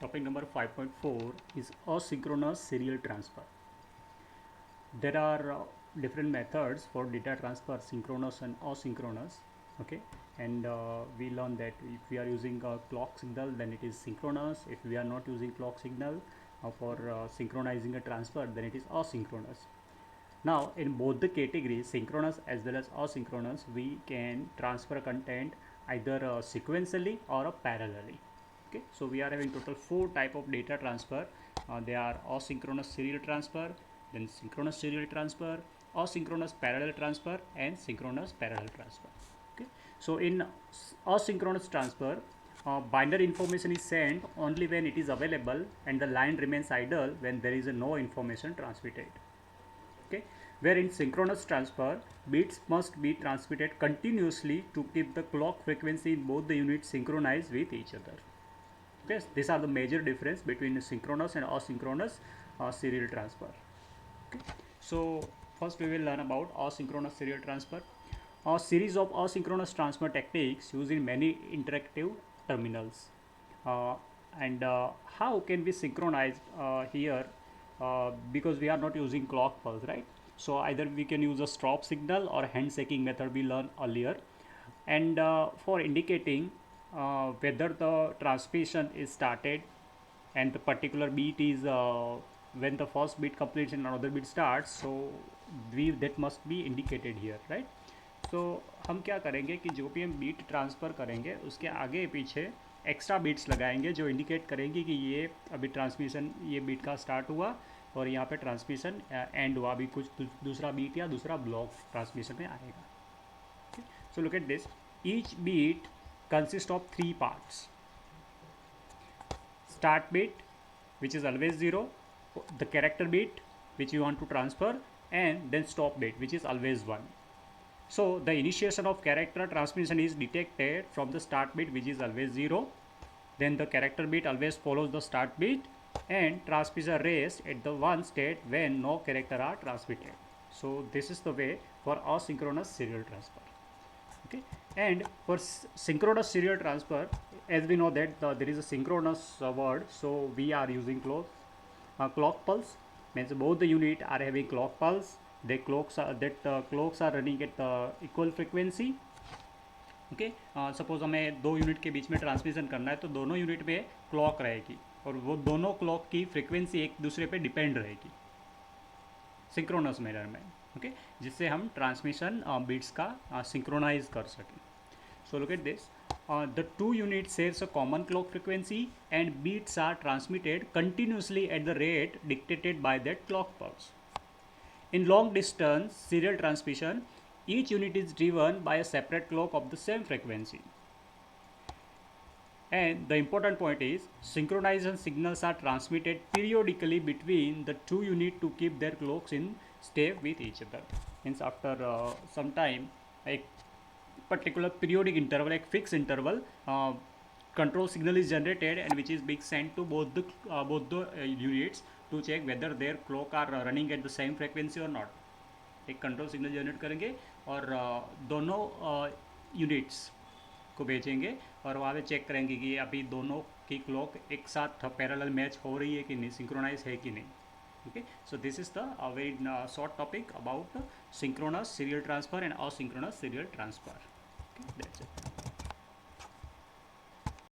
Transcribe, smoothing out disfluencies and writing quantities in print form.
Topic number 5.4 is asynchronous serial transfer. There are different methods for data transfer, synchronous and asynchronous. Okay, and we learned that if we are using a clock signal, then it is synchronous. If we are not using clock signal for synchronizing a transfer, then it is asynchronous. Now, in both the categories, synchronous as well as asynchronous, we can transfer content either sequentially or parallelly. Okay, so we are having total 4 type of data transfer. They are asynchronous serial transfer, then synchronous serial transfer, asynchronous parallel transfer, and synchronous parallel transfer. Okay, so in asynchronous transfer, binary information is sent only when it is available, and the line remains idle when there is no information transmitted. Okay, where in synchronous transfer, bits must be transmitted continuously to keep the clock frequency in both the units synchronized with each other. Okay, these are the major difference between synchronous and asynchronous serial transfer. Okay, so first we will learn about asynchronous serial transfer. A series of asynchronous transfer techniques used in many interactive terminals. Uh, and how can we synchronize here, because we are not using clock pulse, right? So either we can use a stop signal or handshaking method we learned earlier, and for indicating whether the transmission is started and the particular beat is when the first beat completes and another beat starts, so we that must be indicated here, right? So हम क्या करेंगे कि जो भी हम beat transfer करेंगे उसके आगे पीछे एक्स्ट्रा बीट्स लगाएंगे जो इंडिकेट करेंगे कि ये अभी ट्रांसमिशन ये बीट का स्टार्ट हुआ और यहाँ पे ट्रांसमिशन एंड हुआ, अभी कुछ दूसरा बीट या दूसरा ब्लॉक ट्रांसमिशन में आएगा. So look at this. Each beat consists of 3 parts. Start bit, which is always 0, the character bit which you want to transfer, and then stop bit, which is always 1. So the initiation of character transmission is detected from the start bit, which is always 0. Then the character bit always follows the start bit, and transmission rests at the one state when no character are transmitted. So this is the way for asynchronous serial transfer. Okay, and for synchronous serial transfer, as we know that there is a synchronous word, so we are using clock pulse. Means both the unit are having clock pulse. The clocks are running at equal frequency. Okay, suppose हमें 2 unit के बीच में transmission करना है तो दोनों unit में clock रहेगी और वो दोनों क्लॉक की फ्रीक्वेंसी एक दूसरे पे डिपेंड रहेगी सिंक्रोनस मैनर में. ओके, जिससे हम ट्रांसमिशन बीट्स का सिंक्रोनाइज कर सकें. So look at this. The two units shares a common clock frequency and beats are transmitted continuously at the rate dictated by that clock pulse. In long distance serial transmission, each unit is driven by a separate clock of the same frequency. And the important point is synchronization signals are transmitted periodically between the two units to keep their clocks in step with each other. Means after some time, a particular periodic interval, like fixed interval, control signal is generated and which is being sent to both the units to check whether their clock are running at the same frequency or not. एक control signal generate करेंगे और दोनों units को भेजेंगे और वहाँ पे check करेंगे कि अभी दोनों की क्लॉक एक साथ पैरेलल मैच हो रही है कि नहीं, सिंक्रोनाइज है कि नहीं. Okay, so this is the very short topic about synchronous serial transfer and asynchronous serial transfer. Okay, that's it.